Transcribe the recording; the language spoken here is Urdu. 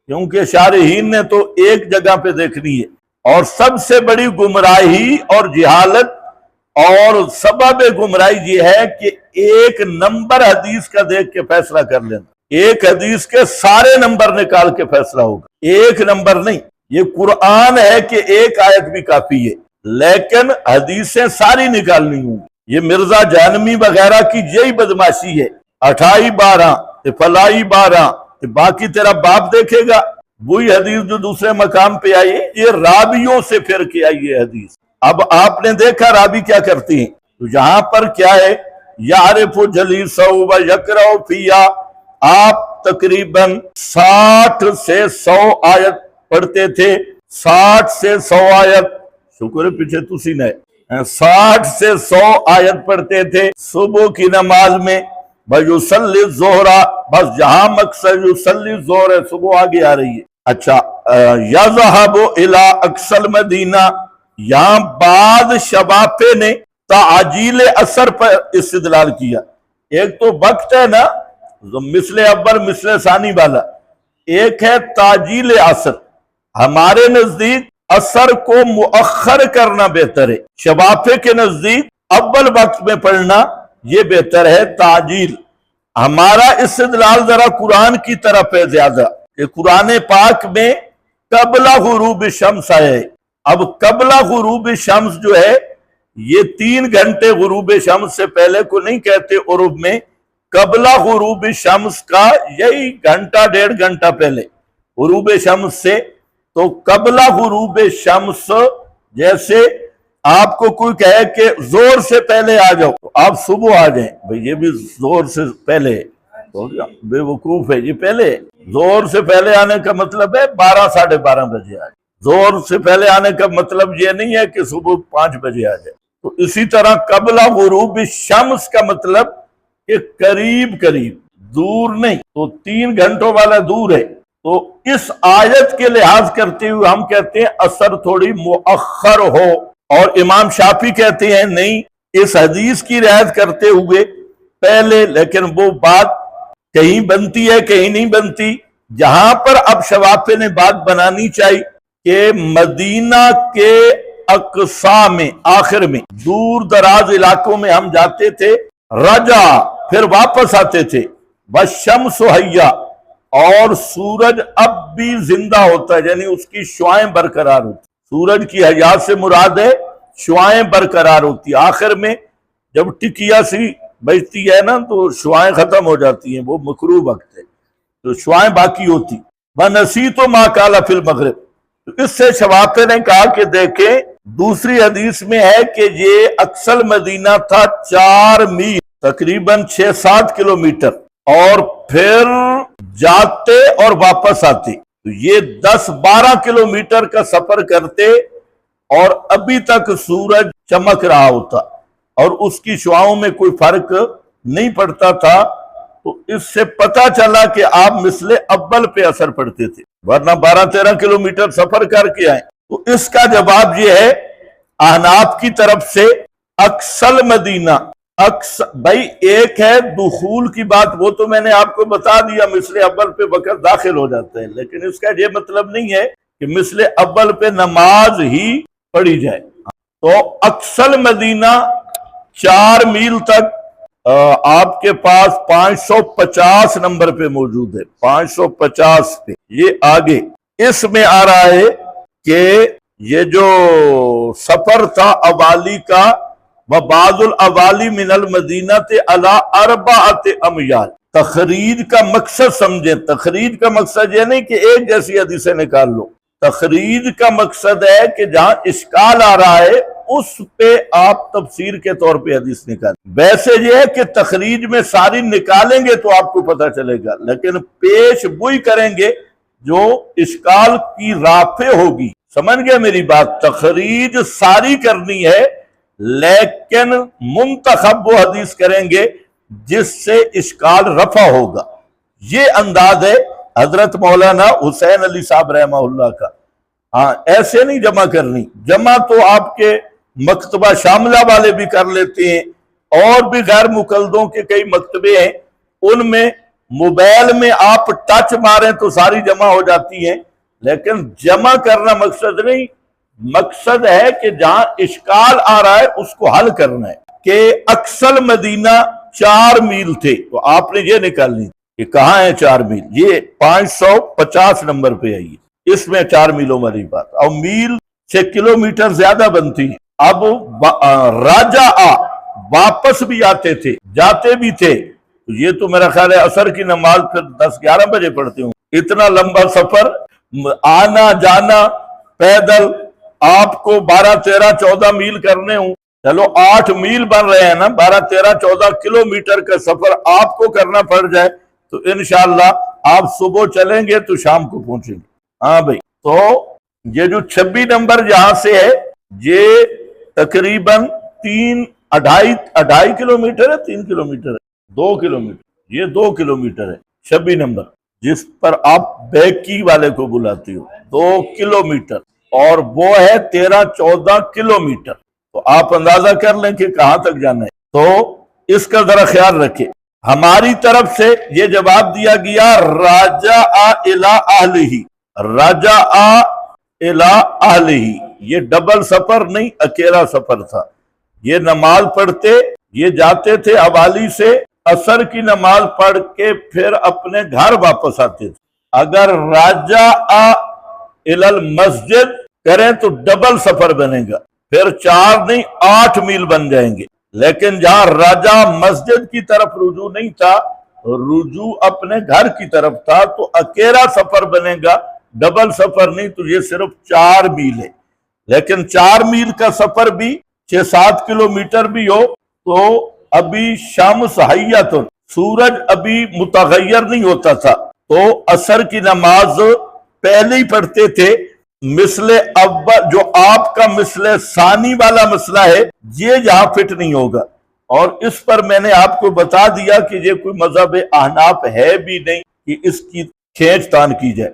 کیونکہ شارحین نے تو ایک جگہ پہ دیکھنی ہے، اور سب سے بڑی گمراہی اور جہالت اور سبب گمراہی یہ ہے کہ ایک نمبر حدیث کا دیکھ کے فیصلہ کر لینا، ایک حدیث کے سارے نمبر نکال کے فیصلہ ہوگا، ایک نمبر نہیں۔ یہ قرآن ہے کہ ایک آیت بھی کافی ہے، لیکن حدیثیں ساری نکالنی ہوں گی۔ یہ مرزا جہنمی وغیرہ کی یہی بدماشی ہے، 28-12 فلائی 12 باقی تیرا باپ دیکھے گا، وہی حدیث جو دوسرے مقام پہ آئی ہے، یہ راویوں سے پھر کے آئی ہے حدیث۔ اب آپ نے دیکھا راوی کیا کرتی ہیں، تو یہاں پر کیا ہے، یعرف جلیسہ و یقرأ فیہا، آپ تقریباً 60 سے 100 آیت پڑھتے تھے، 60 سے 100 آیت، شکر پیچھے تسی نے 60 سے 100 آیت پڑھتے تھے صبح کی نماز میں۔ وَيُصَلِّ الظُّهْرَ، بس جہاں مقصد یصلی الظہر ہے، صبح آگے آ رہی ہے۔ اچھا، یذهب الی اقصی المدینہ، یہاں بعض شبابے نے تعجیل اثر پر استدلال کیا۔ ایک تو وقت ہے نا، مثل اول مثل ثانی والا، ایک ہے تعجیل اثر۔ ہمارے نزدیک اثر کو مؤخر کرنا بہتر ہے، شبابے کے نزدیک اول وقت میں پڑھنا یہ بہتر ہے تعجیل۔ ہمارا استدلال ذرا قرآن کی طرف ہے زیادہ، کہ قرآن پاک میں قبل غروب الشمس ہے۔ اب قبل غروب الشمس جو ہے، یہ 3 گھنٹے غروب شمس سے پہلے کو نہیں کہتے عرب میں، قبل غروب الشمس کا یہی گھنٹہ 1.5 گھنٹہ پہلے غروب شمس سے۔ تو قبل غروب شمس، جیسے آپ کو کوئی کہے کہ زور سے پہلے آ جاؤ، آپ صبح آ جائیں، بھئی یہ بھی زور سے پہلے بے وقوف ہے، یہ پہلے زور سے پہلے آنے کا مطلب ہے 12 ساڑھے 12 بجے آئے، زور سے پہلے آنے کا مطلب یہ نہیں ہے کہ صبح 5 بجے آ جائے۔ تو اسی طرح قبل غروب الشمس کا مطلب کہ قریب قریب، دور نہیں، تو 3 گھنٹوں والا دور ہے۔ تو اس آیت کے لحاظ کرتے ہوئے ہم کہتے ہیں اثر تھوڑی مؤخر ہو، اور امام شافعی کہتے ہیں نہیں، اس حدیث کی رعایت کرتے ہوئے پہلے، لیکن وہ بات کہیں بنتی ہے کہیں نہیں بنتی۔ جہاں پر اب شوافع نے بات بنانی چاہیے کہ مدینہ کے اقصا میں، آخر میں، دور دراز علاقوں میں ہم جاتے تھے، رجا پھر واپس آتے تھے، والشمس حیہ، اور سورج اب بھی زندہ ہوتا ہے، یعنی اس کی شعائیں برقرار ہوتی۔ سورج کی حیات سے مراد ہے شعائیں برقرار ہوتی، آخر میں جب ٹکیا سی بجتی ہے نا تو شعائیں ختم ہو جاتی ہیں، وہ مکروہ وقت ہے، تو شعائیں باقی ہوتی۔ وَنَسِيتُ مَا قَالَ فِي الْمَغْرِبِ، تو اس سے شوافع نے کہا کہ دیکھیں دوسری حدیث میں ہے کہ یہ اقصی مدینہ تھا 4 میل، تقریباً 6-7 کلومیٹر، اور پھر جاتے اور واپس آتے، تو یہ 10-12 کلومیٹر کا سفر کرتے، اور ابھی تک سورج چمک رہا ہوتا اور اس کی شعاؤں میں کوئی فرق نہیں پڑتا تھا۔ تو اس سے پتہ چلا کہ آپ مثل اول پہ اثر پڑتے تھے، ورنہ 12-13 کلومیٹر سفر کر کے آئیں۔ تو اس کا جواب یہ ہے احناف کی طرف سے، اقصی مدینہ، بھائی ایک ہے دخول کی بات، وہ تو میں نے آپ کو بتا دیا، مثل اول پہ وقت داخل ہو جاتا ہے، لیکن اس کا یہ مطلب نہیں ہے کہ مثل اول پہ نماز ہی پڑھی جائے۔ تو اقصی مدینہ 4 میل تک آپ کے پاس 550 نمبر پہ موجود ہے، 550 پہ، یہ آگے اس میں آ رہا ہے کہ یہ جو سفر تھا اوالی کا، وَبَعْضُ الْأَوَالِ مِنَ الْمَدِينَةِ عَلَىٰ 4 أَمْيَالٍ، تخریج کا مقصد سمجھیں۔ تخریج کا مقصد یہ نہیں کہ ایک جیسی حدیثیں نکال لو، تخریج کا مقصد ہے کہ جہاں اشکال آ رہا ہے اس پہ آپ تفسیر کے طور پہ حدیث نکالیں۔ ویسے یہ ہے کہ تخریج میں ساری نکالیں گے تو آپ کو پتہ چلے گا، لیکن پیش گوئی کریں گے جو اشکال کی رافع ہوگی۔ سمجھ گئے میری بات؟ تخریج ساری کرنی ہے، لیکن منتخب وہ حدیث کریں گے جس سے اشکال رفع ہوگا۔ یہ انداز ہے حضرت مولانا حسین علی صاحب رحمہ اللہ کا۔ ہاں، ایسے نہیں جمع کرنی، جمع تو آپ کے مکتبہ شاملہ والے بھی کر لیتے ہیں، اور بھی غیر مقلدوں کے کئی مکتبے ہیں، ان میں موبائل میں آپ ٹچ ماریں تو ساری جمع ہو جاتی ہیں، لیکن جمع کرنا مقصد نہیں، مقصد ہے کہ جہاں اشکال آ رہا ہے اس کو حل کرنا ہے۔ کہ اقصی مدینہ 4 میل تھے، تو آپ نے یہ نکالنی، یہ کہاں ہے 4 میل؟ یہ 550 نمبر پہ آئی ہے، اس میں 4 میلوں والی بات، اور میل سے کلومیٹر زیادہ بنتی ہے۔ اب راجہ واپس بھی آتے تھے، جاتے بھی تھے، تو یہ تو میرا خیال ہے عصر کی نماز پھر 10-11 بجے پڑھتے ہوں۔ اتنا لمبا سفر، آنا جانا پیدل، آپ کو 12-13-14 میل کرنے ہوں، چلو 8 میل بن رہے ہیں نا، 12-13-14 کلومیٹر کا سفر آپ کو کرنا پڑ جائے تو انشاءاللہ آپ صبح چلیں گے تو شام کو پہنچیں گے۔ ہاں بھائی، تو یہ جو 26 نمبر جہاں سے ہے یہ تقریباً 2.5 کلومیٹر ہے، 3 کلومیٹر ہے، 2 کلومیٹر، یہ 2 کلومیٹر ہے 26 نمبر، جس پر آپ بیکی والے کو بلاتے ہو، 2 کلومیٹر، اور وہ ہے 13-14 کلومیٹر، تو آپ اندازہ کر لیں کہ کہاں تک جانا ہے۔ تو اس کا ذرا خیال رکھیں۔ ہماری طرف سے یہ جواب دیا گیا راجع الی اہلہ، راجع الی اہلہ، یہ ڈبل سفر نہیں، اکیلا سفر تھا۔ یہ نماز پڑھتے، یہ جاتے تھے حوالی سے، عصر کی نماز پڑھ کے پھر اپنے گھر واپس آتے تھے۔ اگر راجع الی المسجد کریں تو ڈبل سفر بنے گا، پھر 4 نہیں 8 میل بن جائیں گے۔ لیکن جہاں راجع مسجد کی طرف رجوع نہیں تھا، رجوع اپنے گھر کی طرف تھا، تو اکیلا سفر بنے گا، ڈبل سفر نہیں، تو یہ صرف 4 میل ہے۔ لیکن 4 میل کا سفر بھی 6-7 کلومیٹر بھی ہو تو ابھی شمس حیۃ، سورج ابھی متغیر نہیں ہوتا تھا، تو عصر کی نماز پہلے ہی پڑھتے تھے۔ مثل اول جو آپ کا مثل ثانی والا مسئلہ ہے، یہ یہاں فٹ نہیں ہوگا، اور اس پر میں نے آپ کو بتا دیا کہ یہ کوئی مذہب احناف ہے بھی نہیں کہ اس کی کھینچ تان کی جائے۔